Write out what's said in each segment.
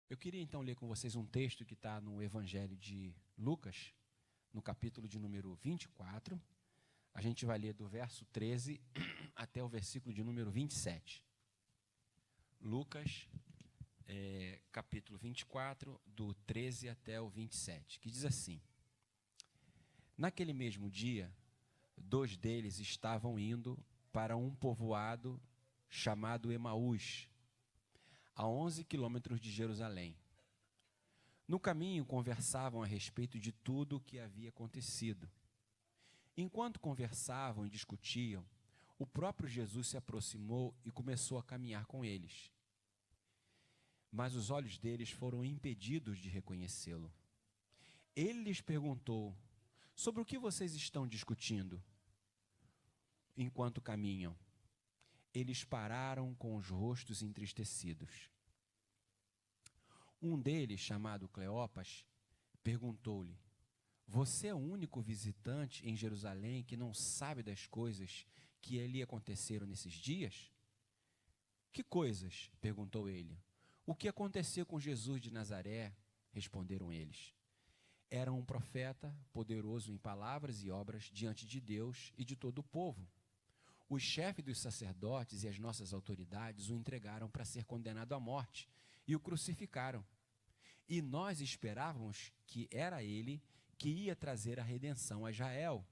Eu queria então ler com vocês um texto que está no Evangelho de Lucas, no capítulo de número 24. A gente vai ler do verso 13 até o versículo de número 27. Lucas, capítulo 24, do 13 até o 27, que diz assim: Naquele mesmo dia, 2 deles estavam indo para um povoado chamado Emaús, a 11 quilômetros de Jerusalém. No caminho, conversavam a respeito de tudo o que havia acontecido. Enquanto conversavam e discutiam, o próprio Jesus se aproximou e começou a caminhar com eles. Mas os olhos deles foram impedidos de reconhecê-lo. Ele lhes perguntou: sobre o que vocês estão discutindo enquanto caminham? Eles pararam com os rostos entristecidos. Um deles, chamado Cleopas, perguntou-lhe: você é o único visitante em Jerusalém que não sabe das coisas que ali aconteceram nesses dias? Que coisas? Perguntou ele. O que aconteceu com Jesus de Nazaré? Responderam eles. Era um profeta, poderoso em palavras e obras diante de Deus e de todo o povo. Os chefes dos sacerdotes e as nossas autoridades o entregaram para ser condenado à morte e o crucificaram. E nós esperávamos que era ele que ia trazer a redenção a Israel.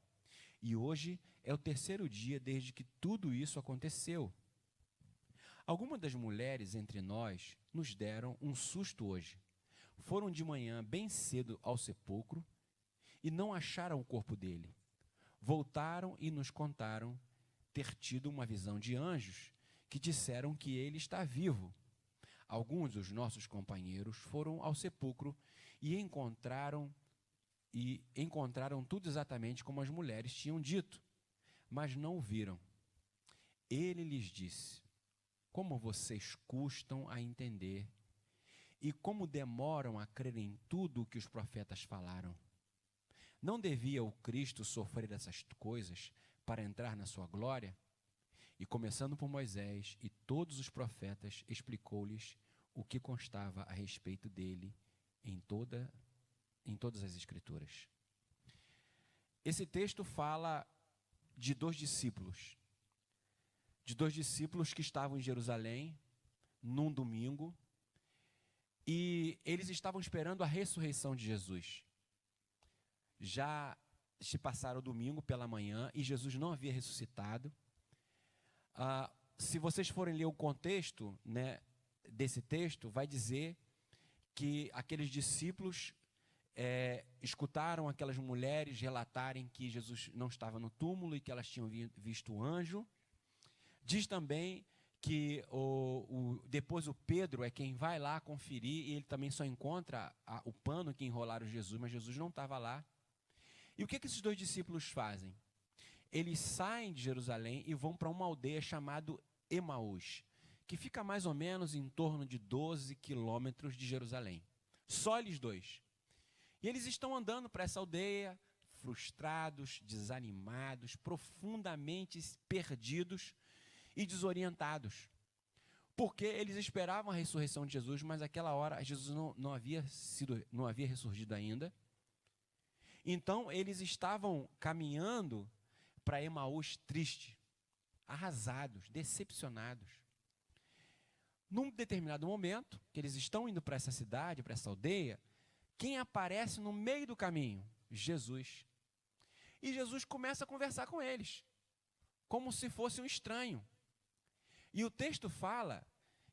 E hoje é o 3º dia desde que tudo isso aconteceu. Algumas das mulheres entre nós nos deram um susto hoje. Foram de manhã bem cedo ao sepulcro e não acharam o corpo dele. Voltaram e nos contaram ter tido uma visão de anjos que disseram que ele está vivo. Alguns dos nossos companheiros foram ao sepulcro e encontraram tudo exatamente como as mulheres tinham dito, mas não o viram. Ele lhes disse: como vocês custam a entender e como demoram a crer em tudo o que os profetas falaram. Não devia o Cristo sofrer essas coisas para entrar na sua glória? E começando por Moisés e todos os profetas, explicou-lhes o que constava a respeito dele em todas as Escrituras. Esse texto fala de 2 discípulos. De 2 discípulos que estavam em Jerusalém, num domingo, e eles estavam esperando a ressurreição de Jesus. Já se passaram o domingo pela manhã e Jesus não havia ressuscitado. Se vocês forem ler o contexto, né, desse texto, vai dizer que aqueles discípulos escutaram aquelas mulheres relatarem que Jesus não estava no túmulo e que elas tinham visto o anjo. Diz também que depois o Pedro é quem vai lá conferir e ele também só encontra o pano que enrolaram Jesus, mas Jesus não estava lá. E o que esses 2 discípulos fazem? Eles saem de Jerusalém e vão para uma aldeia chamada Emaús, que fica mais ou menos em torno de 12 quilômetros de Jerusalém. Só eles 2. E eles estão andando para essa aldeia, frustrados, desanimados, profundamente perdidos e desorientados. Porque eles esperavam a ressurreição de Jesus, mas naquela hora Jesus não havia ressurgido ainda. Então eles estavam caminhando para Emaús tristes, arrasados, decepcionados. Num determinado momento, que eles estão indo para essa cidade, para essa aldeia, quem aparece no meio do caminho? Jesus. E Jesus começa a conversar com eles, como se fosse um estranho. E o texto fala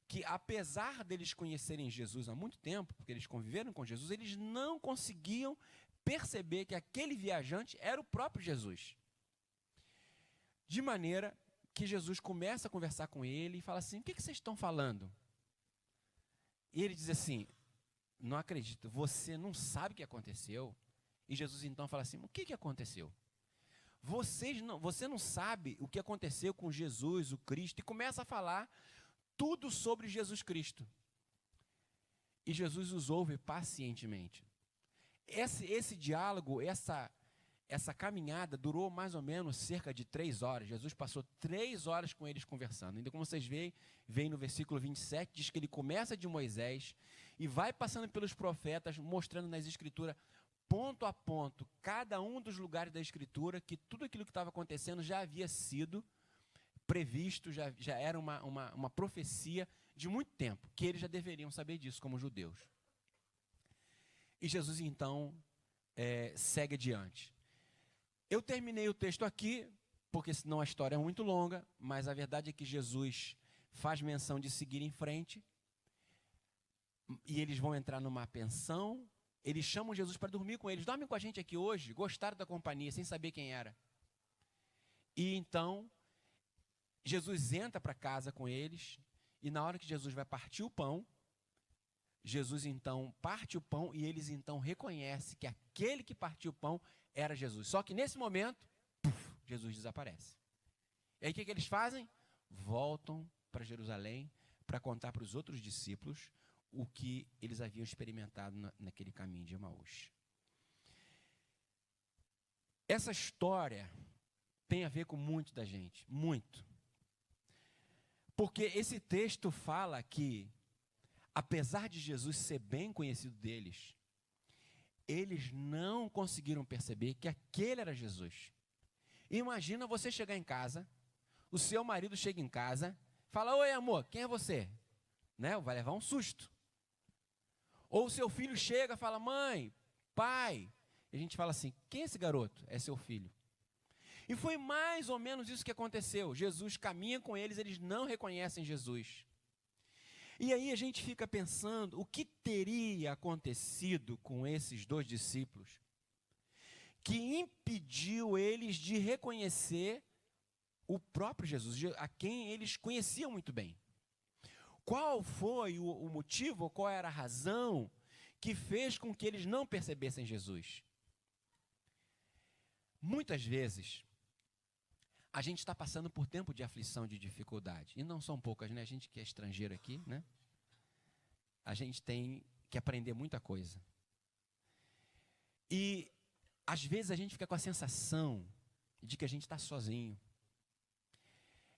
que, apesar deles conhecerem Jesus há muito tempo, porque eles conviveram com Jesus, eles não conseguiam perceber que aquele viajante era o próprio Jesus. De maneira que Jesus começa a conversar com ele e fala assim: o que vocês estão falando? E ele diz assim: não acredito, você não sabe o que aconteceu? E Jesus então fala assim: o que aconteceu? Você não sabe o que aconteceu com Jesus, o Cristo, e começa a falar tudo sobre Jesus Cristo. E Jesus os ouve pacientemente. Esse diálogo, essa caminhada durou mais ou menos cerca de 3 horas. Jesus passou 3 horas com eles conversando. Ainda como vocês veem no versículo 27, diz que ele começa de Moisés e vai passando pelos profetas, mostrando nas Escrituras, ponto a ponto, cada um dos lugares da Escritura, que tudo aquilo que estava acontecendo já havia sido previsto, já era uma profecia de muito tempo, que eles já deveriam saber disso como judeus. E Jesus, então, segue adiante. Eu terminei o texto aqui, porque senão a história é muito longa, mas a verdade é que Jesus faz menção de seguir em frente, e eles vão entrar numa pensão, eles chamam Jesus para dormir com eles. Dorme com a gente aqui hoje, gostaram da companhia, sem saber quem era. E então, Jesus entra para casa com eles, e na hora que Jesus vai partir o pão, Jesus então parte o pão, e eles então reconhecem que aquele que partiu o pão era Jesus. Só que nesse momento, Jesus desaparece. E aí o que eles fazem? Voltam para Jerusalém para contar para os outros discípulos o que eles haviam experimentado naquele caminho de Emaús. Essa história tem a ver com muito da gente, muito. Porque esse texto fala que, apesar de Jesus ser bem conhecido deles, eles não conseguiram perceber que aquele era Jesus. Imagina você chegar em casa, o seu marido chega em casa, fala: oi amor, quem é você? Né? Vai levar um susto. Ou o seu filho chega e fala: mãe, pai. E a gente fala assim: quem é esse garoto? É seu filho. E foi mais ou menos isso que aconteceu. Jesus caminha com eles, eles não reconhecem Jesus. E aí a gente fica pensando, o que teria acontecido com esses dois discípulos que impediu eles de reconhecer o próprio Jesus, a quem eles conheciam muito bem? Qual foi o motivo, qual era a razão que fez com que eles não percebessem Jesus? Muitas vezes, a gente está passando por tempo de aflição, de dificuldade. E não são poucas, né? A gente que é estrangeiro aqui, né? A gente tem que aprender muita coisa. E, às vezes, a gente fica com a sensação de que a gente está sozinho.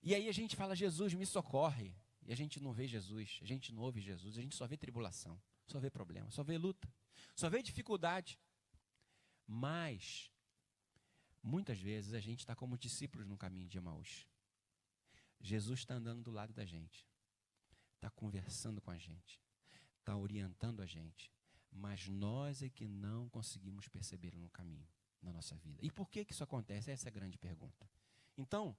E aí a gente fala: Jesus, me socorre. E a gente não vê Jesus, a gente não ouve Jesus, a gente só vê tribulação, só vê problema, só vê luta, só vê dificuldade. Mas, muitas vezes, a gente está como discípulos no caminho de Emaús. Jesus está andando do lado da gente, está conversando com a gente, está orientando a gente, mas nós é que não conseguimos percebê-lo no caminho, na nossa vida. E por que isso acontece? Essa é a grande pergunta. Então,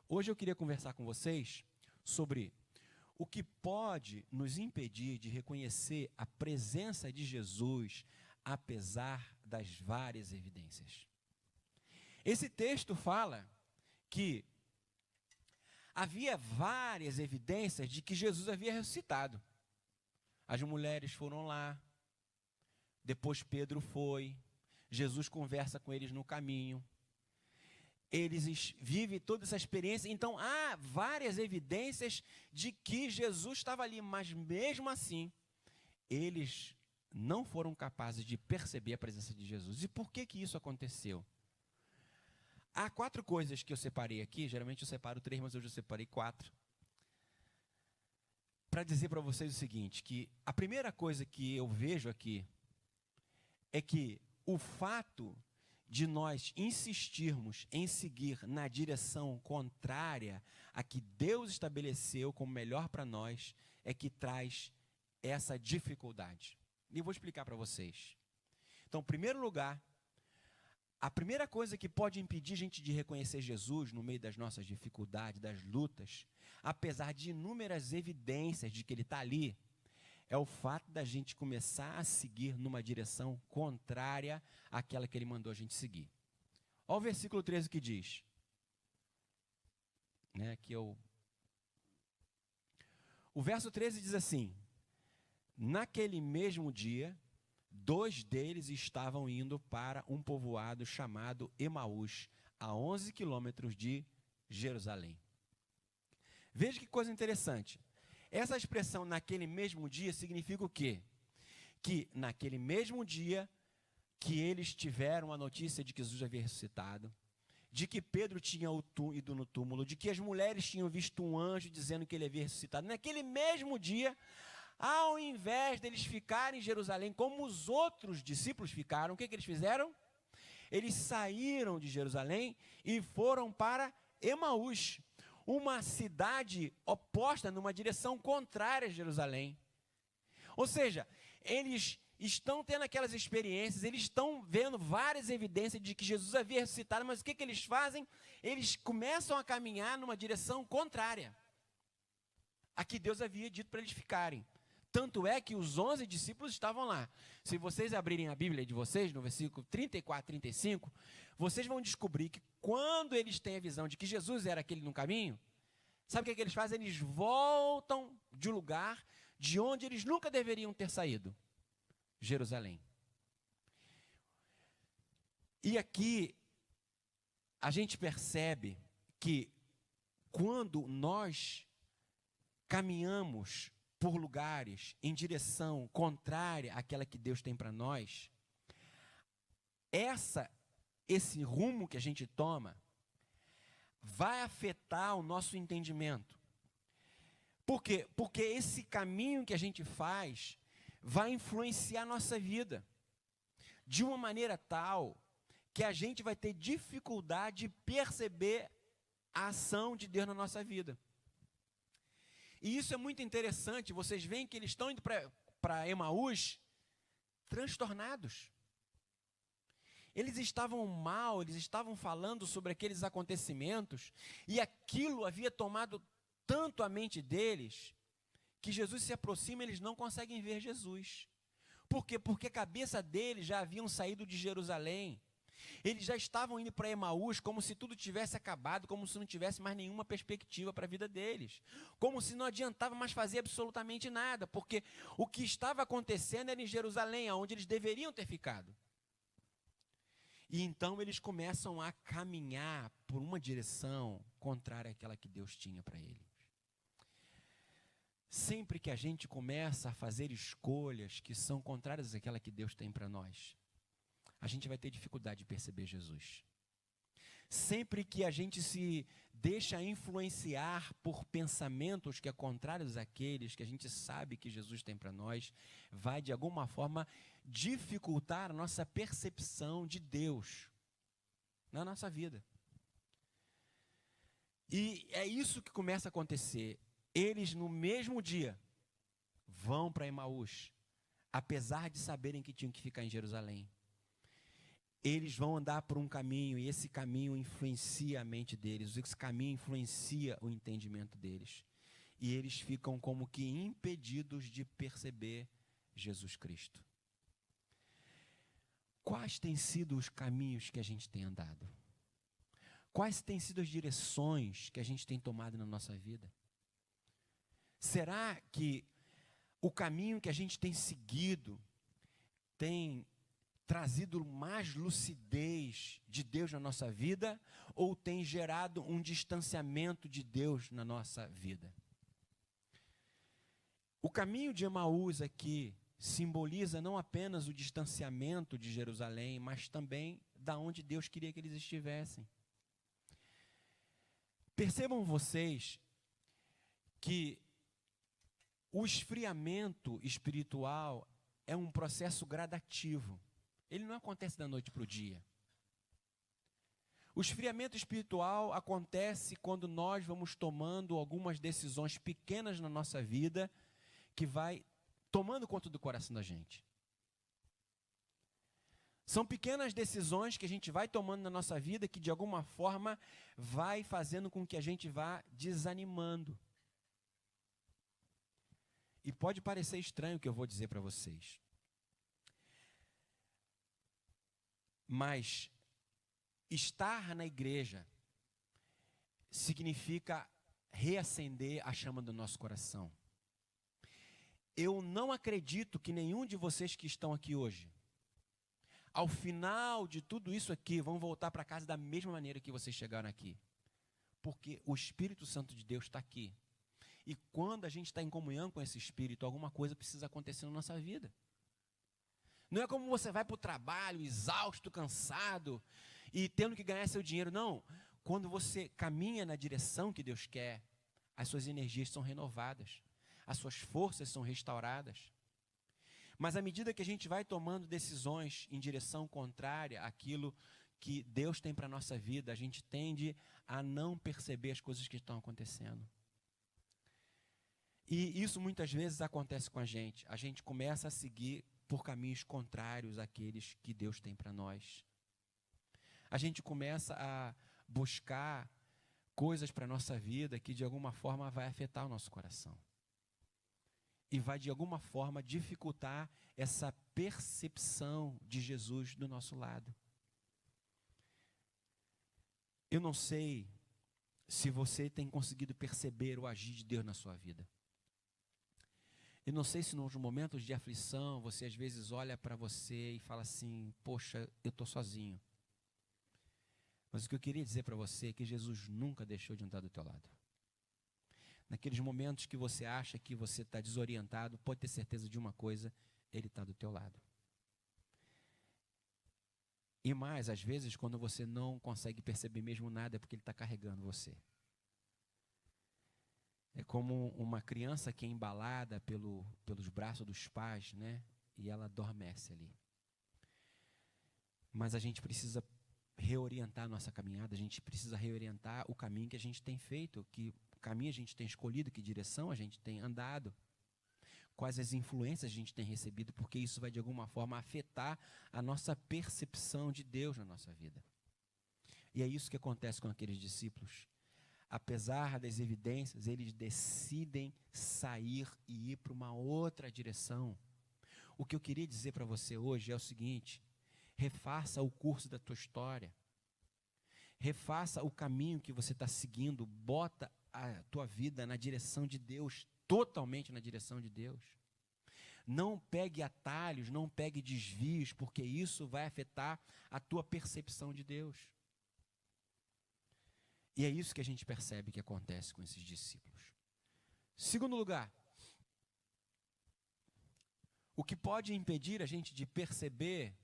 hoje eu queria conversar com vocês sobre o que pode nos impedir de reconhecer a presença de Jesus, apesar das várias evidências. Esse texto fala que havia várias evidências de que Jesus havia ressuscitado. As mulheres foram lá, depois Pedro foi, Jesus conversa com eles no caminho. Eles vivem toda essa experiência, então há várias evidências de que Jesus estava ali, mas mesmo assim, eles não foram capazes de perceber a presença de Jesus. E por que isso aconteceu? Há 4 coisas que eu separei aqui, geralmente eu separo 3, mas hoje eu separei 4, para dizer para vocês o seguinte, que a primeira coisa que eu vejo aqui é que o fato de nós insistirmos em seguir na direção contrária a que Deus estabeleceu como melhor para nós, é que traz essa dificuldade. E eu vou explicar para vocês. Então, em primeiro lugar, a primeira coisa que pode impedir a gente de reconhecer Jesus no meio das nossas dificuldades, das lutas, apesar de inúmeras evidências de que Ele está ali, é o fato da gente começar a seguir numa direção contrária àquela que Ele mandou a gente seguir. Olha o versículo 13 que diz. O verso 13 diz assim: naquele mesmo dia, 2 deles estavam indo para um povoado chamado Emaús, a 11 quilômetros de Jerusalém. Veja que coisa interessante. Essa expressão, naquele mesmo dia, significa o quê? Que naquele mesmo dia que eles tiveram a notícia de que Jesus havia ressuscitado, de que Pedro tinha ido no túmulo, de que as mulheres tinham visto um anjo dizendo que ele havia ressuscitado, naquele mesmo dia, Ao invés deles ficarem em Jerusalém como os outros discípulos ficaram, o que eles fizeram? Eles saíram de Jerusalém e foram para Emaús, uma cidade oposta, numa direção contrária a Jerusalém. Ou seja, eles estão tendo aquelas experiências, eles estão vendo várias evidências de que Jesus havia ressuscitado, mas o que eles fazem? Eles começam a caminhar numa direção contrária a que Deus havia dito para eles ficarem. Tanto é que os 11 discípulos estavam lá. Se vocês abrirem a Bíblia de vocês, no versículo 34, 35, vocês vão descobrir que quando eles têm a visão de que Jesus era aquele no caminho, sabe o que eles fazem? Eles voltam de um lugar de onde eles nunca deveriam ter saído. Jerusalém. E aqui a gente percebe que quando nós caminhamos por lugares em direção contrária àquela que Deus tem para nós, esse rumo que a gente toma vai afetar o nosso entendimento. Por quê? Porque esse caminho que a gente faz vai influenciar a nossa vida de uma maneira tal que a gente vai ter dificuldade de perceber a ação de Deus na nossa vida. E isso é muito interessante, vocês veem que eles estão indo para Emaús transtornados. Eles estavam mal, eles estavam falando sobre aqueles acontecimentos, e aquilo havia tomado tanto a mente deles, que Jesus se aproxima e eles não conseguem ver Jesus. Por quê? Porque a cabeça deles já haviam saído de Jerusalém. Eles já estavam indo para Emaús como se tudo tivesse acabado, como se não tivesse mais nenhuma perspectiva para a vida deles. Como se não adiantava mais fazer absolutamente nada, porque o que estava acontecendo era em Jerusalém, onde eles deveriam ter ficado. E então eles começam a caminhar por uma direção contrária àquela que Deus tinha para eles. Sempre que a gente começa a fazer escolhas que são contrárias àquela que Deus tem para nós, a gente vai ter dificuldade de perceber Jesus. Sempre que a gente se deixa influenciar por pensamentos que é contrários àqueles que a gente sabe que Jesus tem para nós, vai de alguma forma dificultar a nossa percepção de Deus na nossa vida. E é isso que começa a acontecer. Eles no mesmo dia vão para Emaús, apesar de saberem que tinham que ficar em Jerusalém. Eles vão andar por um caminho, e esse caminho influencia a mente deles, esse caminho influencia o entendimento deles. E eles ficam como que impedidos de perceber Jesus Cristo. Quais têm sido os caminhos que a gente tem andado? Quais têm sido as direções que a gente tem tomado na nossa vida? Será que o caminho que a gente tem seguido tem trazido mais lucidez de Deus na nossa vida ou tem gerado um distanciamento de Deus na nossa vida? O caminho de Emaús aqui simboliza não apenas o distanciamento de Jerusalém, mas também da onde Deus queria que eles estivessem. Percebam vocês que o esfriamento espiritual é um processo gradativo. Ele não acontece da noite para o dia. O esfriamento espiritual acontece quando nós vamos tomando algumas decisões pequenas na nossa vida que vai tomando conta do coração da gente. São pequenas decisões que a gente vai tomando na nossa vida que de alguma forma vai fazendo com que a gente vá desanimando. E pode parecer estranho o que eu vou dizer para vocês. Mas estar na igreja significa reacender a chama do nosso coração. Eu não acredito que nenhum de vocês que estão aqui hoje, ao final de tudo isso aqui, vão voltar para casa da mesma maneira que vocês chegaram aqui. Porque o Espírito Santo de Deus está aqui. E quando a gente está em comunhão com esse Espírito, alguma coisa precisa acontecer na nossa vida. Não é como você vai para o trabalho, exausto, cansado, e tendo que ganhar seu dinheiro. Não. Quando você caminha na direção que Deus quer, as suas energias são renovadas. as suas forças são restauradas. Mas à medida que a gente vai tomando decisões em direção contrária àquilo que Deus tem para a nossa vida, a gente tende a não perceber as coisas que estão acontecendo. E isso muitas vezes acontece com a gente. A gente começa a seguir por caminhos contrários àqueles que Deus tem para nós. A gente começa a buscar coisas para a nossa vida que de alguma forma vai afetar o nosso coração. E vai de alguma forma dificultar essa percepção de Jesus do nosso lado. Eu não sei se você tem conseguido perceber o agir de Deus na sua vida. Eu não sei se nos momentos de aflição você às vezes olha para você e fala assim, poxa, eu estou sozinho. Mas o que eu queria dizer para você é que Jesus nunca deixou de andar do teu lado. Naqueles momentos que você acha que você está desorientado, pode ter certeza de uma coisa, Ele está do teu lado. E mais, às vezes, quando você não consegue perceber mesmo nada, é porque Ele está carregando você. É como uma criança que é embalada pelos braços dos pais, né? E ela adormece ali. Mas a gente precisa reorientar a nossa caminhada, a gente precisa reorientar o caminho que a gente tem feito, que caminho a gente tem escolhido, que direção a gente tem andado, quais as influências a gente tem recebido, porque isso vai de alguma forma afetar a nossa percepção de Deus na nossa vida. E é isso que acontece com aqueles discípulos. Apesar das evidências, eles decidem sair e ir para uma outra direção. O que eu queria dizer para você hoje é o seguinte: refaça o curso da tua história. Refaça o caminho que você está seguindo. Bota a tua vida na direção de Deus, totalmente na direção de Deus. Não pegue atalhos, não pegue desvios, porque isso vai afetar a tua percepção de Deus. E é isso que a gente percebe que acontece com esses discípulos. Segundo lugar, o que pode impedir a gente de perceber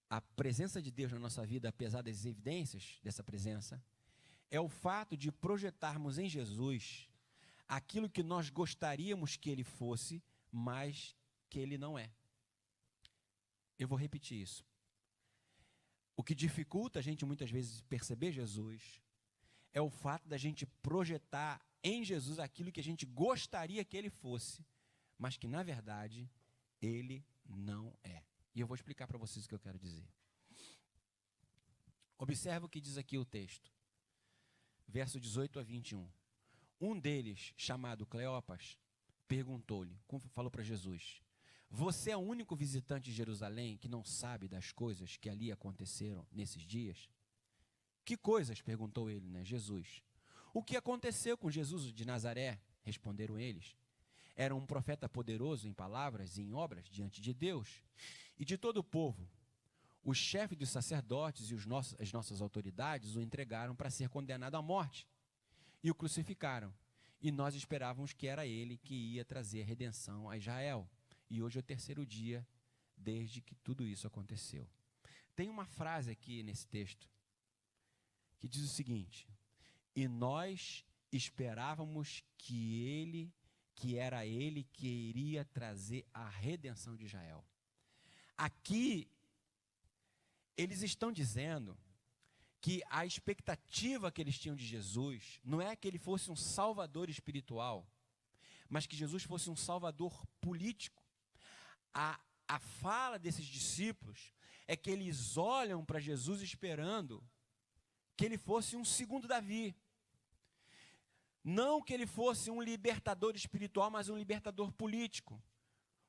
a presença de Deus na nossa vida, apesar das evidências dessa presença, é o fato de projetarmos em Jesus aquilo que nós gostaríamos que Ele fosse, mas que Ele não é. Eu vou repetir isso. O que dificulta a gente muitas vezes perceber Jesus é o fato da gente projetar em Jesus aquilo que a gente gostaria que Ele fosse, mas que na verdade Ele não é. E eu vou explicar para vocês o que eu quero dizer. Observa o que diz aqui o texto. Verso 18 a 21. Um deles, chamado Cleopas, perguntou-lhe, falou para Jesus, você é o único visitante de Jerusalém que não sabe das coisas que ali aconteceram nesses dias? Que coisas? Perguntou ele, né? Jesus. O que aconteceu com Jesus de Nazaré? Responderam eles. Era um profeta poderoso em palavras e em obras diante de Deus e de todo o povo. Os chefes dos sacerdotes e as nossas autoridades o entregaram para ser condenado à morte e o crucificaram. E nós esperávamos que era ele que ia trazer a redenção a Israel. E hoje é o terceiro dia desde que tudo isso aconteceu. Tem uma frase aqui nesse texto que diz o seguinte: e nós esperávamos que era ele que iria trazer a redenção de Israel. Aqui, eles estão dizendo que a expectativa que eles tinham de Jesus não é que ele fosse um salvador espiritual, mas que Jesus fosse um salvador político. A fala desses discípulos é que eles olham para Jesus esperando que ele fosse um segundo Davi. Não que ele fosse um libertador espiritual, mas um libertador político.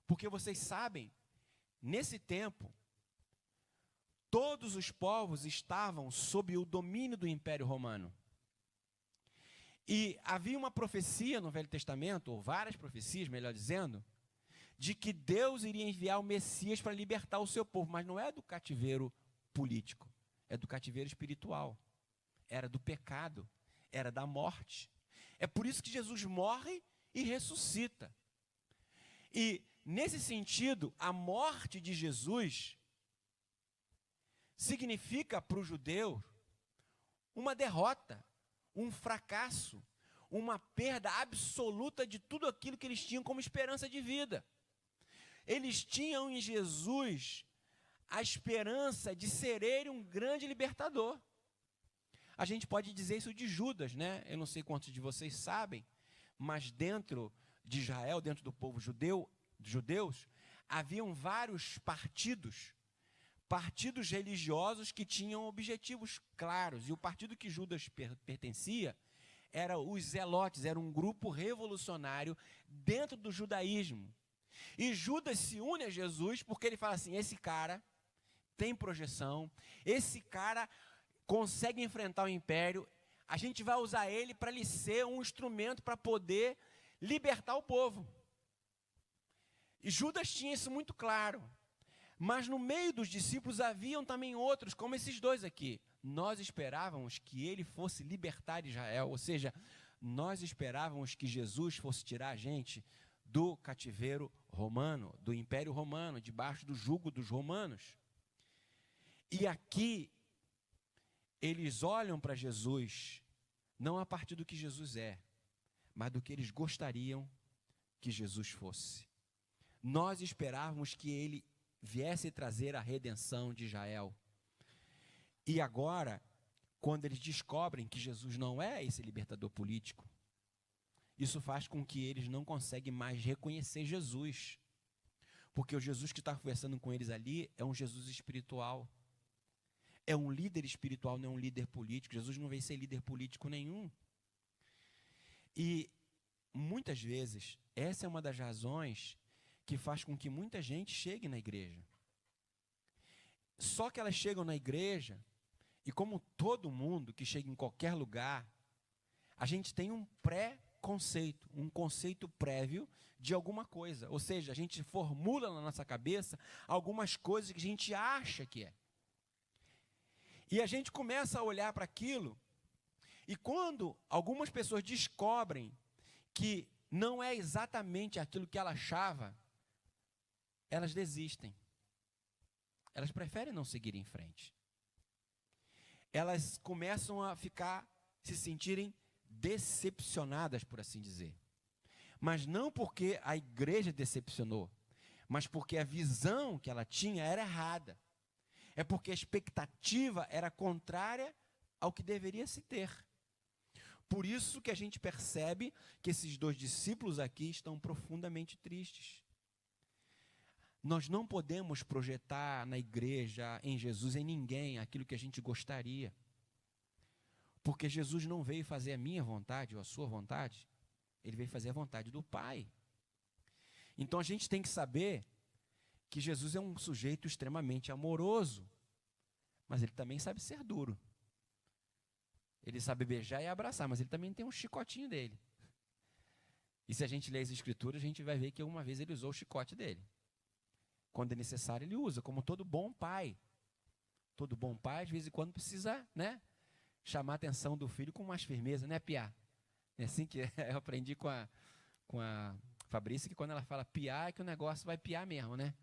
Porque vocês sabem, nesse tempo, todos os povos estavam sob o domínio do Império Romano. E havia uma profecia no Velho Testamento, ou várias profecias, melhor dizendo, de que Deus iria enviar o Messias para libertar o seu povo, mas não é do cativeiro político, é do cativeiro espiritual. Era do pecado, era da morte. É por isso que Jesus morre e ressuscita. E, nesse sentido, a morte de Jesus significa para o judeu uma derrota, um fracasso, uma perda absoluta de tudo aquilo que eles tinham como esperança de vida. Eles tinham em Jesus a esperança de ser ele um grande libertador. A gente pode dizer isso de Judas, né? Eu não sei quantos de vocês sabem, mas dentro de Israel, dentro do povo judeus, haviam vários partidos religiosos que tinham objetivos claros. E o partido que Judas pertencia era os Zelotes, era um grupo revolucionário dentro do judaísmo. E Judas se une a Jesus porque ele fala assim, esse cara tem projeção, esse cara consegue enfrentar o império, a gente vai usar ele para ele ser um instrumento para poder libertar o povo. E Judas tinha isso muito claro. Mas no meio dos discípulos haviam também outros, como esses dois aqui. Nós esperávamos que ele fosse libertar Israel, ou seja, nós esperávamos que Jesus fosse tirar a gente do cativeiro romano, do Império Romano, debaixo do jugo dos romanos. E aqui, eles olham para Jesus, não a partir do que Jesus é, mas do que eles gostariam que Jesus fosse. Nós esperávamos que ele viesse trazer a redenção de Israel. E agora, quando eles descobrem que Jesus não é esse libertador político, isso faz com que eles não conseguem mais reconhecer Jesus. Porque o Jesus que está conversando com eles ali é um Jesus espiritual. É um líder espiritual, não é um líder político. Jesus não veio ser líder político nenhum. E muitas vezes, essa é uma das razões que faz com que muita gente chegue na igreja. Só que elas chegam na igreja, e como todo mundo que chega em qualquer lugar, a gente tem um pré-conceito, um conceito prévio de alguma coisa. Ou seja, a gente formula na nossa cabeça algumas coisas que a gente acha que é. E a gente começa a olhar para aquilo, e quando algumas pessoas descobrem que não é exatamente aquilo que ela achava, elas desistem. Elas preferem não seguir em frente. Elas começam a se sentirem decepcionadas, por assim dizer. Mas não porque a igreja decepcionou, mas porque a visão que ela tinha era errada. É porque a expectativa era contrária ao que deveria se ter. Por isso que a gente percebe que esses dois discípulos aqui estão profundamente tristes. Nós não podemos projetar na igreja, em Jesus, em ninguém, aquilo que a gente gostaria. Porque Jesus não veio fazer a minha vontade ou a sua vontade, ele veio fazer a vontade do Pai. Então a gente tem que saber que Jesus é um sujeito extremamente amoroso, mas ele também sabe ser duro. Ele sabe beijar e abraçar, mas ele também tem um chicotinho dele. E se a gente ler as Escrituras, a gente vai ver que alguma vez ele usou o chicote dele. Quando é necessário, ele usa, como todo bom pai. Todo bom pai, às vezes, quando precisa, né, chamar a atenção do filho com mais firmeza, né, piá? É assim que eu aprendi com a Fabrícia, que quando ela fala piá, é que o negócio vai piar mesmo, né?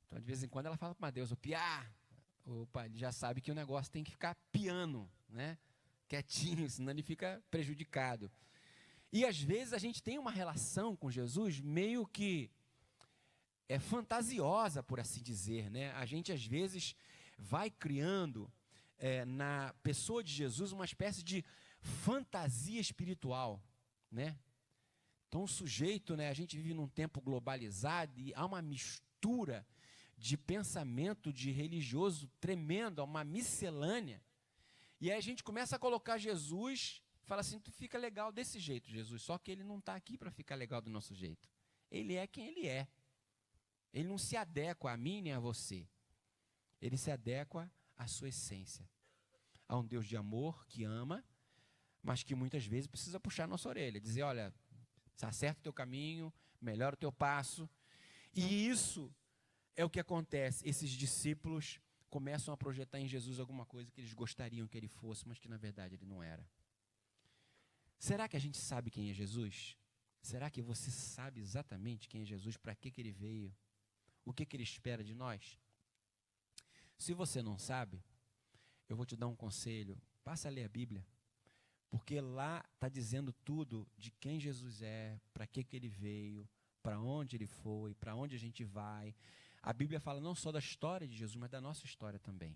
Então, de vez em quando, ela fala para Deus, o piá. Opa, ele já sabe que o negócio tem que ficar piano, né? Quietinho, senão ele fica prejudicado. E, às vezes, a gente tem uma relação com Jesus meio que fantasiosa, por assim dizer, né? A gente, às vezes, vai criando na pessoa de Jesus uma espécie de fantasia espiritual, né? Então, o sujeito, né, a gente vive num tempo globalizado e há uma mistura de pensamento de religioso tremendo, há uma miscelânea. E aí a gente começa a colocar Jesus, fala assim, tu fica legal desse jeito, Jesus, só que ele não está aqui para ficar legal do nosso jeito. Ele é quem ele é. Ele não se adequa a mim nem a você. Ele se adequa à sua essência. A um Deus de amor que ama, mas que muitas vezes precisa puxar a nossa orelha, dizer, olha, acerta o teu caminho, melhora o teu passo. E isso é o que acontece. Esses discípulos começam a projetar em Jesus alguma coisa que eles gostariam que ele fosse, mas que na verdade ele não era. Será que a gente sabe quem é Jesus? Será que você sabe exatamente quem é Jesus, para que ele veio? O que ele espera de nós? Se você não sabe, eu vou te dar um conselho. Passa a ler a Bíblia. Porque lá está dizendo tudo de quem Jesus é, para que ele veio, para onde ele foi, para onde a gente vai. A Bíblia fala não só da história de Jesus, mas da nossa história também.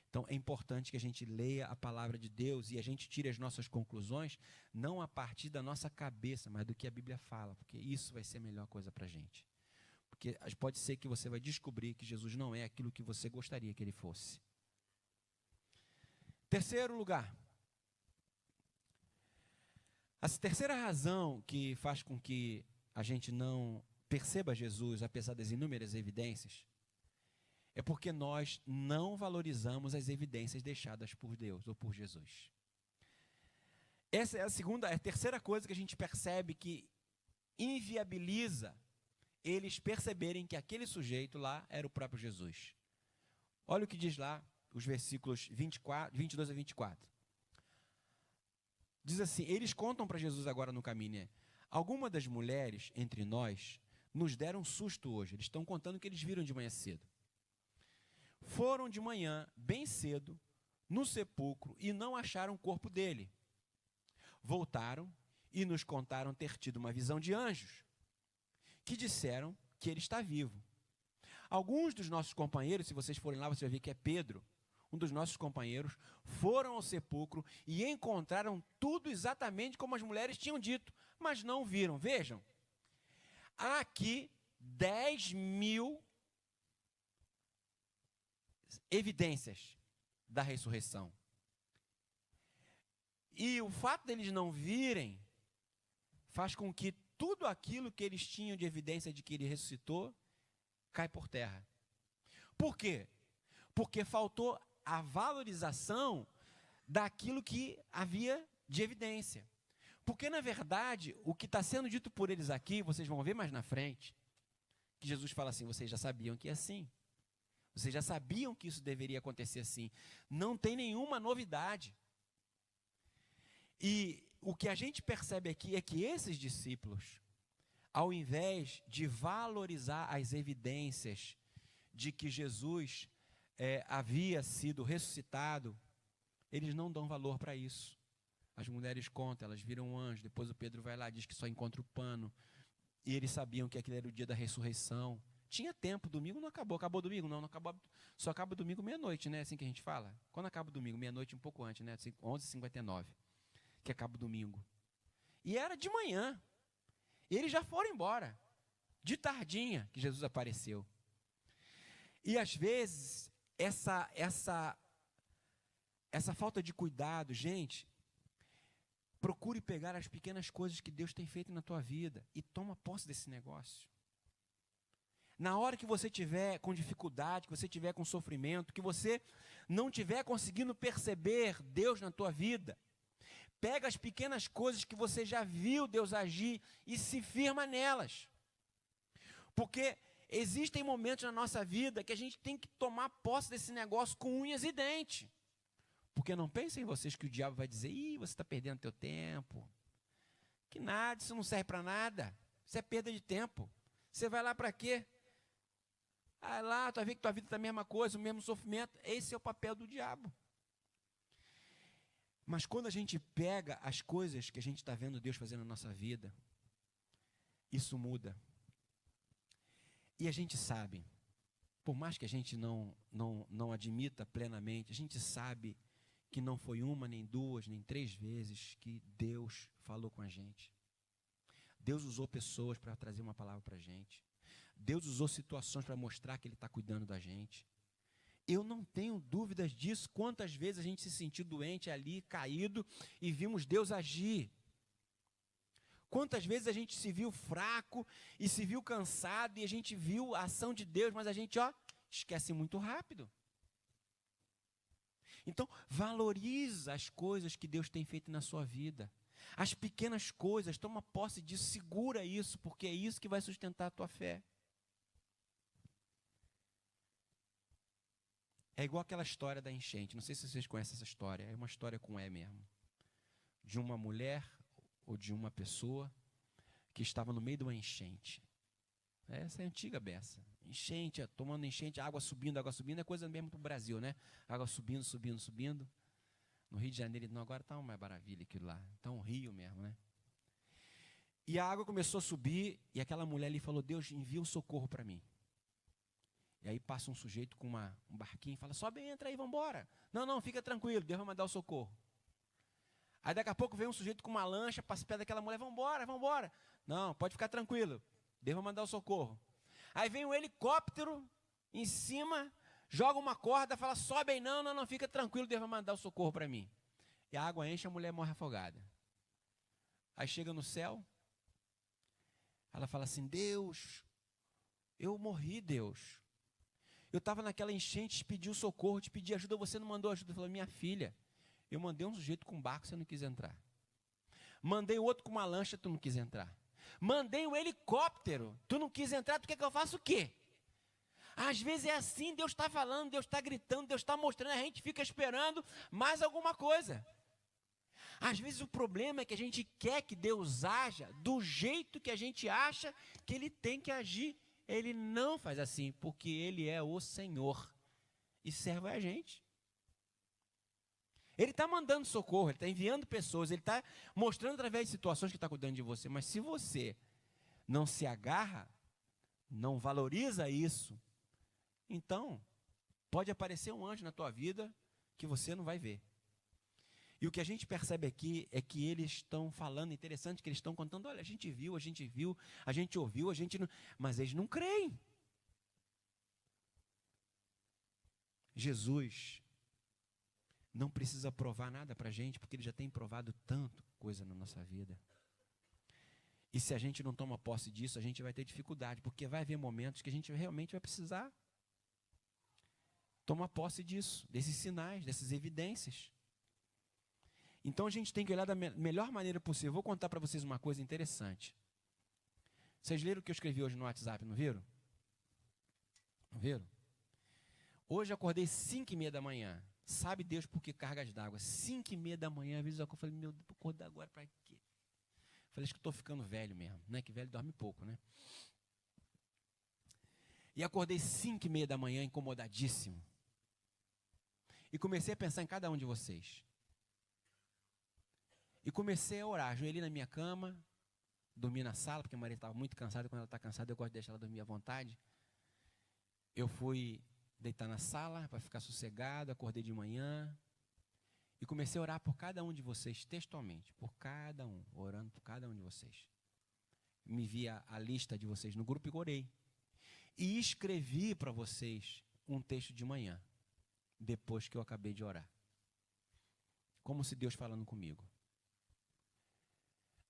Então, é importante que a gente leia a palavra de Deus e a gente tire as nossas conclusões, não a partir da nossa cabeça, mas do que a Bíblia fala, porque isso vai ser a melhor coisa para a gente. Porque pode ser que você vai descobrir que Jesus não é aquilo que você gostaria que ele fosse. Terceiro lugar. A terceira razão que faz com que a gente não perceba Jesus, apesar das inúmeras evidências, é porque nós não valorizamos as evidências deixadas por Deus ou por Jesus. Essa é a terceira coisa que a gente percebe que inviabiliza eles perceberem que aquele sujeito lá era o próprio Jesus. Olha o que diz lá, os versículos 22 a 24. Diz assim, eles contam para Jesus agora no caminho, algumas das mulheres entre nós nos deram um susto hoje. Eles estão contando o que eles viram de manhã cedo. Foram de manhã, bem cedo, no sepulcro e não acharam o corpo dele. Voltaram e nos contaram ter tido uma visão de anjos, que disseram que ele está vivo. Alguns dos nossos companheiros, se vocês forem lá, você vai ver que é Pedro, um dos nossos companheiros, foram ao sepulcro e encontraram tudo exatamente como as mulheres tinham dito, mas não viram. Vejam, há aqui 10.000 evidências da ressurreição. E o fato deles não virem faz com que tudo aquilo que eles tinham de evidência de que ele ressuscitou cai por terra. Por quê? Porque faltou a valorização daquilo que havia de evidência. Porque, na verdade, o que está sendo dito por eles aqui, vocês vão ver mais na frente, que Jesus fala assim, vocês já sabiam que é assim. Vocês já sabiam que isso deveria acontecer assim. Não tem nenhuma novidade. E o que a gente percebe aqui é que esses discípulos, ao invés de valorizar as evidências de que Jesus havia sido ressuscitado, eles não dão valor para isso. As mulheres contam, elas viram um anjo, depois o Pedro vai lá e diz que só encontra o pano. E eles sabiam que aquele era o dia da ressurreição. Tinha tempo, domingo não acabou. Acabou domingo? Não acabou. Só acaba domingo meia-noite, né? Assim que a gente fala. Quando acaba o domingo? Meia-noite, um pouco antes, né? 11h59, que acaba o domingo. E era de manhã. E eles já foram embora. De tardinha que Jesus apareceu. E às vezes, essa falta de cuidado, gente, procure pegar as pequenas coisas que Deus tem feito na tua vida e toma posse desse negócio. Na hora que você tiver com dificuldade, que você tiver com sofrimento, que você não tiver conseguindo perceber Deus na tua vida, pega as pequenas coisas que você já viu Deus agir e se firma nelas. Porque existem momentos na nossa vida que a gente tem que tomar posse desse negócio com unhas e dentes. Porque não pensem vocês que o diabo vai dizer, você está perdendo teu tempo. Que nada, isso não serve para nada. Isso é perda de tempo. Você vai lá para quê? Lá, tu vai ver que tua vida está a mesma coisa, o mesmo sofrimento. Esse é o papel do diabo. Mas quando a gente pega as coisas que a gente está vendo Deus fazendo na nossa vida, isso muda. E a gente sabe, por mais que a gente não admita plenamente, a gente sabe que não foi uma, nem duas, nem 3 vezes que Deus falou com a gente. Deus usou pessoas para trazer uma palavra para a gente. Deus usou situações para mostrar que Ele está cuidando da gente. Eu não tenho dúvidas disso. Quantas vezes a gente se sentiu doente ali, caído, e vimos Deus agir. Quantas vezes a gente se viu fraco e se viu cansado, e a gente viu a ação de Deus, mas a gente, esquece muito rápido. Então, valoriza as coisas que Deus tem feito na sua vida. As pequenas coisas, toma posse disso, segura isso, porque é isso que vai sustentar a tua fé. É igual aquela história da enchente. Não sei se vocês conhecem essa história. É uma história com E mesmo. De uma mulher ou de uma pessoa que estava no meio de uma enchente. Essa é a antiga beça. Enchente, tomando enchente, água subindo, é coisa mesmo para o Brasil, né? Água subindo, subindo, subindo. No Rio de Janeiro, não, agora está uma maravilha aquilo lá. Está um rio mesmo, né? E a água começou a subir, e aquela mulher ali falou, Deus, envia um socorro para mim. E aí passa um sujeito com um barquinho e fala, sobe, entra aí, vamos embora. Não, fica tranquilo, Deus vai mandar o socorro. Aí daqui a pouco vem um sujeito com uma lancha, passa perto daquela mulher, vamos embora. Não, pode ficar tranquilo, Deus vai mandar o socorro. Aí vem um helicóptero em cima, joga uma corda, fala, sobe aí, não, fica tranquilo, Deus vai mandar o socorro para mim. E a água enche, a mulher morre afogada. Aí chega no céu, ela fala assim, Deus, eu morri, Deus. Eu estava naquela enchente, te pedi o socorro, te pedi ajuda, você não mandou ajuda. Eu falei, minha filha, eu mandei um sujeito com um barco, você não quis entrar. Mandei outro com uma lancha, tu não quis entrar. Mandei um helicóptero, tu não quis entrar, tu quer que eu faça o quê? Às vezes é assim, Deus está falando, Deus está gritando, Deus está mostrando, a gente fica esperando mais alguma coisa. Às vezes o problema é que a gente quer que Deus haja do jeito que a gente acha que Ele tem que agir. Ele não faz assim, porque Ele é o Senhor. E servo é a gente. Ele está mandando socorro, Ele está enviando pessoas, Ele está mostrando através de situações que está cuidando de você. Mas se você não se agarra, não valoriza isso, então pode aparecer um anjo na tua vida que você não vai ver. E o que a gente percebe aqui é que eles estão falando, interessante que eles estão contando, olha, a gente viu, a gente ouviu, a gente não, mas eles não creem. Jesus não precisa provar nada para a gente, porque Ele já tem provado tanto coisa na nossa vida. E se a gente não toma posse disso, a gente vai ter dificuldade, porque vai haver momentos que a gente realmente vai precisar tomar posse disso, desses sinais, dessas evidências. Então a gente tem que olhar da melhor maneira possível. Vou contar para vocês uma coisa interessante. Vocês leram o que eu escrevi hoje no WhatsApp, não viram? Não viram? Hoje eu acordei 5h30 da manhã. Sabe Deus por que cargas d'água? 5h30 da manhã, às vezes eu falei, meu Deus, vou acordar agora para quê? Falei, acho que eu estou ficando velho mesmo, né? Que velho dorme pouco, né? E acordei 5h30 da manhã, incomodadíssimo. E comecei a pensar em cada um de vocês. E comecei a orar, ajoelhei na minha cama, dormi na sala, porque a Maria estava muito cansada, quando ela está cansada eu gosto de deixar ela dormir à vontade. Eu fui deitar na sala para ficar sossegado, acordei de manhã e comecei a orar por cada um de vocês, textualmente, por cada um, orando por cada um de vocês. Me vi a lista de vocês no grupo e orei. E escrevi para vocês um texto de manhã, depois que eu acabei de orar. Como se Deus falando comigo.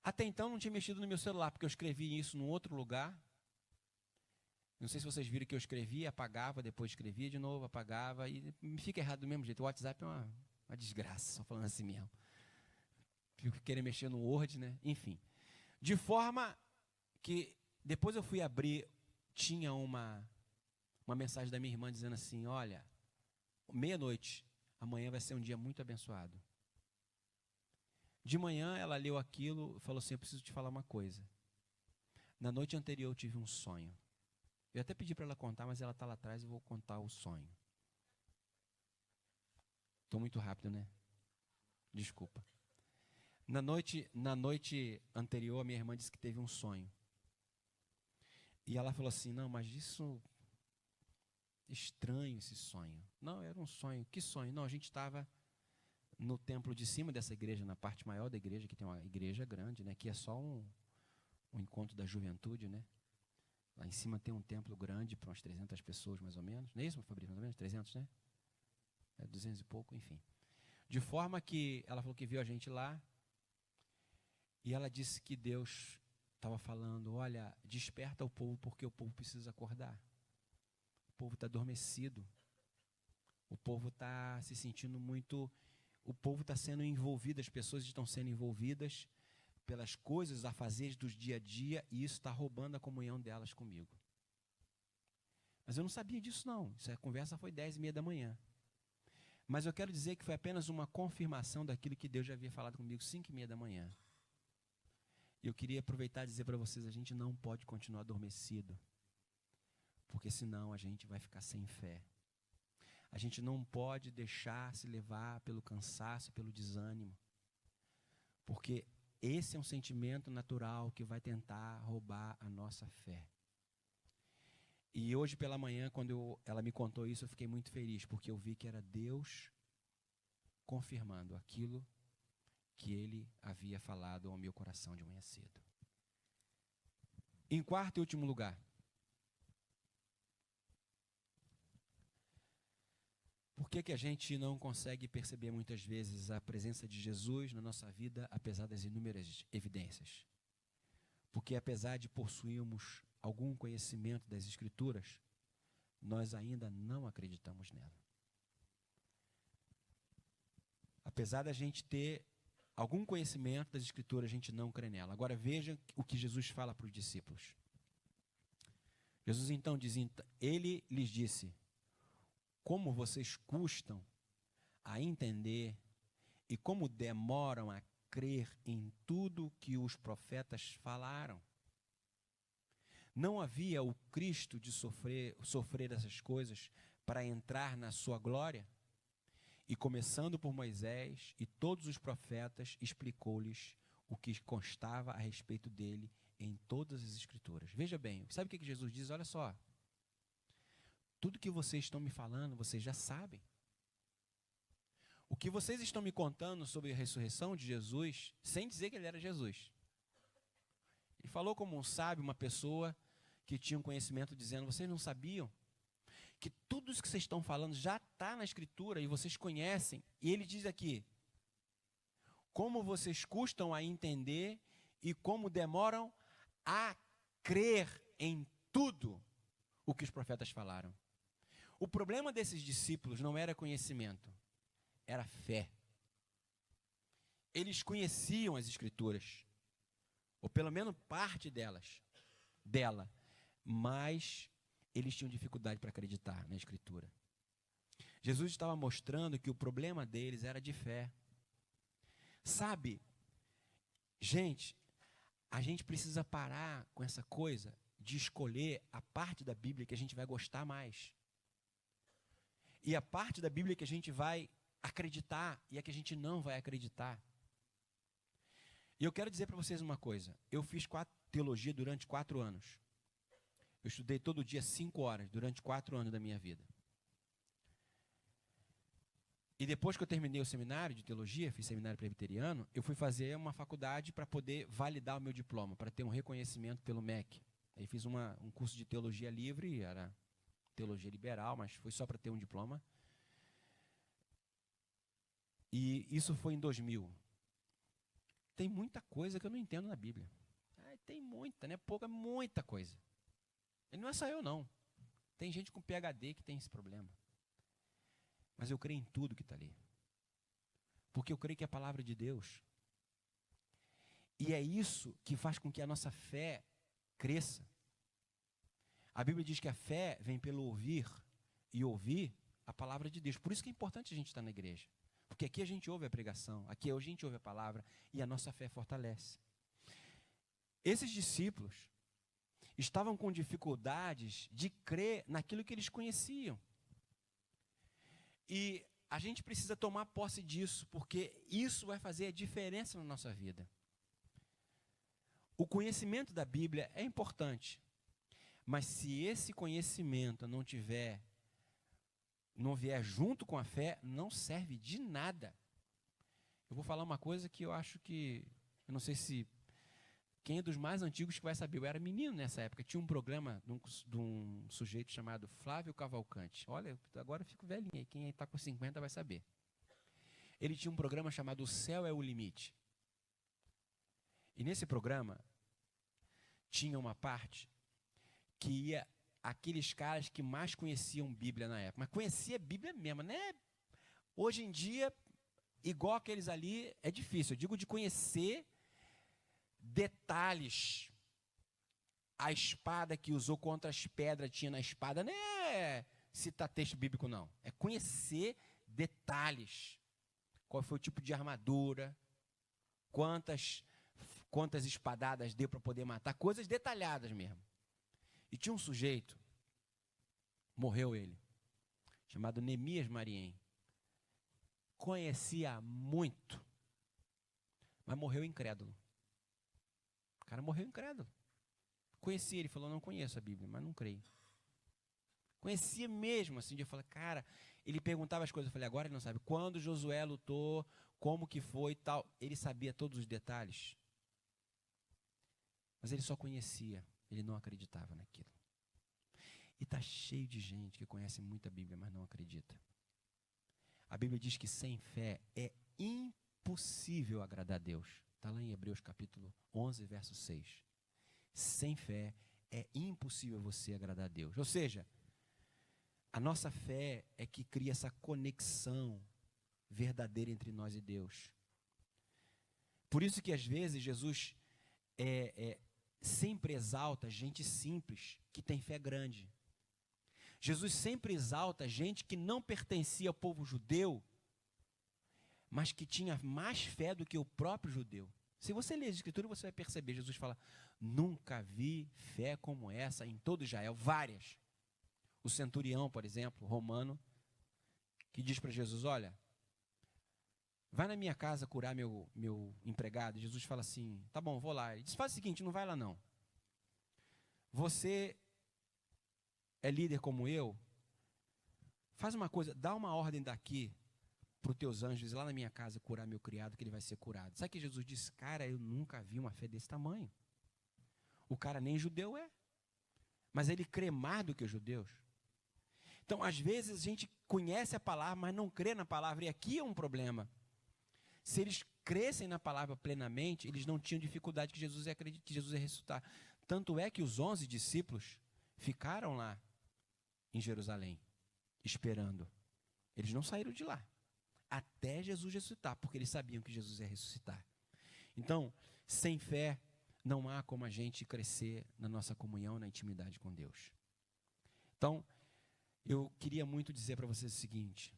Até então não tinha mexido no meu celular, porque eu escrevi isso num outro lugar. Não sei se vocês viram que eu escrevia, apagava, depois escrevia de novo, apagava, e me fica errado do mesmo jeito. O WhatsApp é uma desgraça, só falando assim mesmo. Fico querendo mexer no Word, né? Enfim. De forma que depois eu fui abrir, tinha uma mensagem da minha irmã dizendo assim, olha, meia-noite, amanhã vai ser um dia muito abençoado. De manhã ela leu aquilo e falou assim, eu preciso te falar uma coisa. Na noite anterior eu tive um sonho. Eu até pedi para ela contar, mas ela está lá atrás e eu vou contar o sonho. Estou muito rápido, né? Desculpa. Na noite anterior, a minha irmã disse que teve um sonho. E ela falou assim, não, mas isso... estranho esse sonho. Não, era um sonho. Que sonho? Não, a gente estava no templo de cima dessa igreja, na parte maior da igreja, que tem uma igreja grande, né? Que é só um encontro da juventude, né? Lá em cima tem um templo grande para umas 300 pessoas, mais ou menos. Não é isso, Fabrício? Mais ou menos? 300, né? É 200 e pouco, enfim. De forma que ela falou que viu a gente lá e ela disse que Deus estava falando, olha, desperta o povo porque o povo precisa acordar. O povo está adormecido. O povo está se sentindo muito... O povo está sendo envolvido, as pessoas estão sendo envolvidas pelas coisas, afazeres do dia a dia, e isso está roubando a comunhão delas comigo. Mas eu não sabia disso não, essa conversa foi 10h30 da manhã. Mas eu quero dizer que foi apenas uma confirmação daquilo que Deus já havia falado comigo 5h30 da manhã. E eu queria aproveitar e dizer para vocês, a gente não pode continuar adormecido, porque senão a gente vai ficar sem fé. A gente não pode deixar se levar pelo cansaço, pelo desânimo. Porque esse é um sentimento natural que vai tentar roubar a nossa fé. E hoje pela manhã, quando ela me contou isso, eu fiquei muito feliz, porque eu vi que era Deus confirmando aquilo que Ele havia falado ao meu coração de manhã cedo. Em quarto e último lugar, por que a gente não consegue perceber muitas vezes a presença de Jesus na nossa vida, apesar das inúmeras evidências? Porque apesar de possuirmos algum conhecimento das Escrituras, nós ainda não acreditamos nela. Apesar da gente ter algum conhecimento das Escrituras, a gente não crê nela. Agora veja o que Jesus fala para os discípulos. Jesus então diz, ele lhes disse: como vocês custam a entender e como demoram a crer em tudo que os profetas falaram. Não havia o Cristo de sofrer essas coisas para entrar na sua glória? E começando por Moisés e todos os profetas, explicou-lhes o que constava a respeito dele em todas as Escrituras. Veja bem, sabe o que Jesus diz? Olha só, tudo que vocês estão me falando, vocês já sabem. O que vocês estão me contando sobre a ressurreição de Jesus, sem dizer que ele era Jesus. Ele falou como um sábio, uma pessoa que tinha um conhecimento, dizendo, vocês não sabiam que tudo isso que vocês estão falando já está na Escritura e vocês conhecem. E ele diz aqui, como vocês custam a entender e como demoram a crer em tudo o que os profetas falaram. O problema desses discípulos não era conhecimento, era fé. Eles conheciam as Escrituras, ou pelo menos parte dela, mas eles tinham dificuldade para acreditar na Escritura. Jesus estava mostrando que o problema deles era de fé. Sabe, gente, a gente precisa parar com essa coisa de escolher a parte da Bíblia que a gente vai gostar mais. E a parte da Bíblia que a gente vai acreditar e a que a gente não vai acreditar. E eu quero dizer para vocês uma coisa. Eu fiz teologia durante 4 anos. Eu estudei todo dia 5 horas durante 4 anos da minha vida. E depois que eu terminei o seminário de teologia, fiz seminário presbiteriano, eu fui fazer uma faculdade para poder validar o meu diploma, para ter um reconhecimento pelo MEC. Aí fiz um curso de teologia livre, era teologia liberal, mas foi só para ter um diploma. E isso foi em 2000. Tem muita coisa que eu não entendo na Bíblia. Tem muita, não é pouca, é muita coisa. E não é só eu, não. Tem gente com PhD que tem esse problema. Mas eu creio em tudo que está ali. Porque eu creio que é a palavra de Deus. E é isso que faz com que a nossa fé cresça. A Bíblia diz que a fé vem pelo ouvir e ouvir a palavra de Deus. Por isso que é importante a gente estar na igreja. Porque aqui a gente ouve a pregação, aqui a gente ouve a palavra e a nossa fé fortalece. Esses discípulos estavam com dificuldades de crer naquilo que eles conheciam. E a gente precisa tomar posse disso, porque isso vai fazer a diferença na nossa vida. O conhecimento da Bíblia é importante, mas se esse conhecimento não vier junto com a fé, não serve de nada. Eu vou falar uma coisa que eu acho que, eu não sei se quem é dos mais antigos que vai saber. Eu era menino nessa época, tinha um programa de um sujeito chamado Flávio Cavalcante. Olha, agora eu fico velhinho aí, quem está com 50 vai saber. Ele tinha um programa chamado O Céu é o Limite. E nesse programa, tinha uma parte que ia aqueles caras que mais conheciam Bíblia na época. Mas conhecia Bíblia mesmo, né? Hoje em dia, igual aqueles ali, é difícil. Eu digo de conhecer detalhes. A espada que usou contra as pedras tinha na espada. Não é citar texto bíblico, não. É conhecer detalhes. Qual foi o tipo de armadura, quantas espadadas deu para poder matar, coisas detalhadas mesmo. E tinha um sujeito, morreu ele, chamado Neemias Mariem. Conhecia muito, mas morreu incrédulo. O cara morreu incrédulo. Conhecia, ele falou, não conheço a Bíblia, mas não creio. Conhecia mesmo, assim, eu falei, cara, ele perguntava as coisas, eu falei, agora ele não sabe. Quando Josué lutou, como que foi e tal, ele sabia todos os detalhes. Mas ele só conhecia, ele não acreditava naquilo. E está cheio de gente que conhece muito a Bíblia, mas não acredita. A Bíblia diz que sem fé é impossível agradar a Deus. Está lá em Hebreus capítulo 11, verso 6. Sem fé é impossível você agradar a Deus. Ou seja, a nossa fé é que cria essa conexão verdadeira entre nós e Deus. Por isso que às vezes Jesus sempre exalta gente simples que tem fé grande. Jesus sempre exalta gente que não pertencia ao povo judeu, mas que tinha mais fé do que o próprio judeu. Se você ler a Escritura, você vai perceber, Jesus fala, nunca vi fé como essa em todo Israel, várias. O centurião, por exemplo, romano, que diz para Jesus, olha, vai na minha casa curar meu empregado. Jesus fala assim, tá bom, vou lá. Ele diz, faz o seguinte, não vai lá não. Você é líder como eu, faz uma coisa, dá uma ordem daqui para os teus anjos ir lá na minha casa curar meu criado, que ele vai ser curado. Sabe que Jesus disse, cara, eu nunca vi uma fé desse tamanho. O cara nem judeu é, mas ele crê mais do que os judeus. Então, às vezes, a gente conhece a palavra, mas não crê na palavra, e aqui é um problema. Se eles crescem na palavra plenamente, eles não tinham dificuldade que Jesus ia ressuscitar. Tanto é que os 11 discípulos ficaram lá em Jerusalém, esperando. Eles não saíram de lá, até Jesus ressuscitar, porque eles sabiam que Jesus ia ressuscitar. Então, sem fé, não há como a gente crescer na nossa comunhão, na intimidade com Deus. Então, eu queria muito dizer para vocês o seguinte,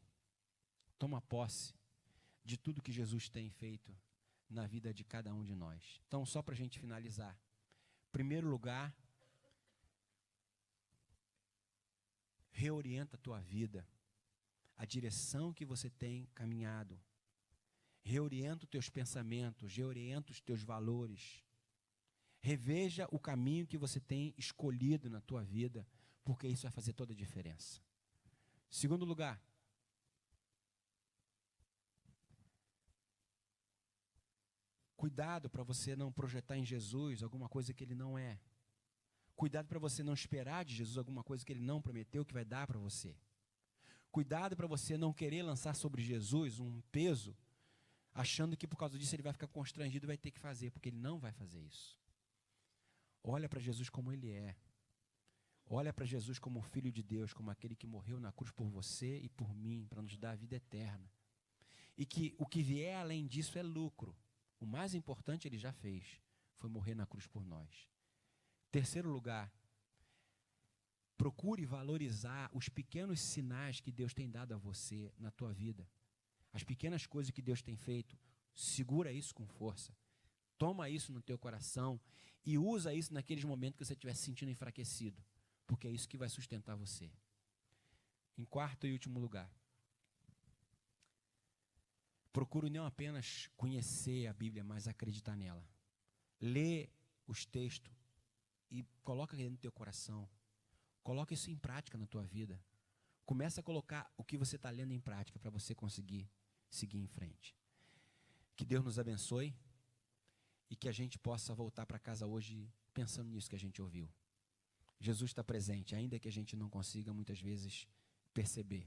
toma posse de tudo que Jesus tem feito na vida de cada um de nós. Então, só para a gente finalizar, em primeiro lugar, reorienta a tua vida, a direção que você tem caminhado, reorienta os teus pensamentos, reorienta os teus valores, reveja o caminho que você tem escolhido na tua vida, porque isso vai fazer toda a diferença. Segundo lugar, cuidado para você não projetar em Jesus alguma coisa que ele não é. Cuidado para você não esperar de Jesus alguma coisa que ele não prometeu que vai dar para você. Cuidado para você não querer lançar sobre Jesus um peso, achando que por causa disso ele vai ficar constrangido e vai ter que fazer, porque ele não vai fazer isso. Olha para Jesus como ele é. Olha para Jesus como o Filho de Deus, como aquele que morreu na cruz por você e por mim, para nos dar a vida eterna. E que o que vier além disso é lucro. O mais importante ele já fez, foi morrer na cruz por nós. Terceiro lugar, procure valorizar os pequenos sinais que Deus tem dado a você na tua vida. As pequenas coisas que Deus tem feito, segura isso com força. Toma isso no teu coração e usa isso naqueles momentos que você estiver se sentindo enfraquecido, porque é isso que vai sustentar você. Em quarto e último lugar, procure não apenas conhecer a Bíblia, mas acreditar nela. Lê os textos e coloca ele no teu coração. Coloca isso em prática na tua vida. Começa a colocar o que você está lendo em prática para você conseguir seguir em frente. Que Deus nos abençoe e que a gente possa voltar para casa hoje pensando nisso que a gente ouviu. Jesus está presente, ainda que a gente não consiga muitas vezes perceber.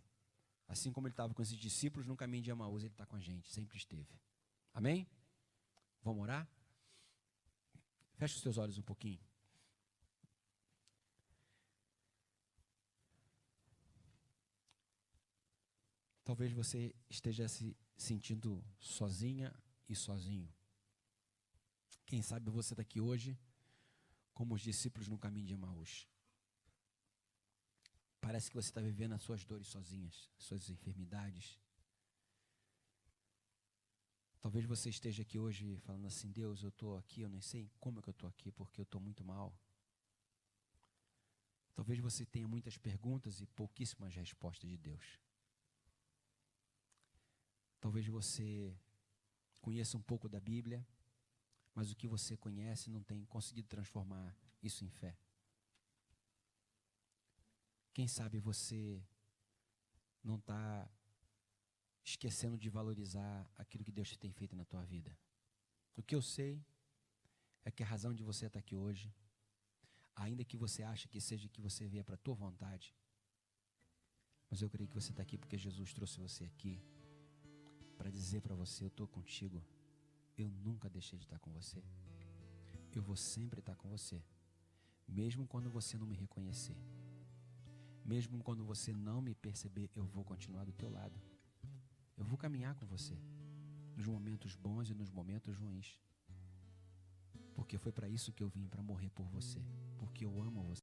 Assim como ele estava com esses discípulos no caminho de Emaús, ele está com a gente, sempre esteve. Amém? Vamos orar? Fecha os teus olhos um pouquinho. Talvez você esteja se sentindo sozinha e sozinho. Quem sabe você está aqui hoje como os discípulos no caminho de Emaús. Parece que você está vivendo as suas dores sozinhas, as suas enfermidades. Talvez você esteja aqui hoje falando assim, Deus, eu estou aqui, eu nem sei como é que eu estou aqui, porque eu estou muito mal. Talvez você tenha muitas perguntas e pouquíssimas respostas de Deus. Talvez você conheça um pouco da Bíblia, mas o que você conhece não tem conseguido transformar isso em fé. Quem sabe você não está esquecendo de valorizar aquilo que Deus tem feito na tua vida. O que eu sei é que a razão de você estar aqui hoje, ainda que você ache que seja que você venha para a tua vontade, mas eu creio que você está aqui porque Jesus trouxe você aqui para dizer para você: eu estou contigo, eu nunca deixei de estar com você, eu vou sempre estar com você, mesmo quando você não me reconhecer, mesmo quando você não me perceber, eu vou continuar do teu lado, eu vou caminhar com você, nos momentos bons e nos momentos ruins, porque foi para isso que eu vim, para morrer por você, porque eu amo você.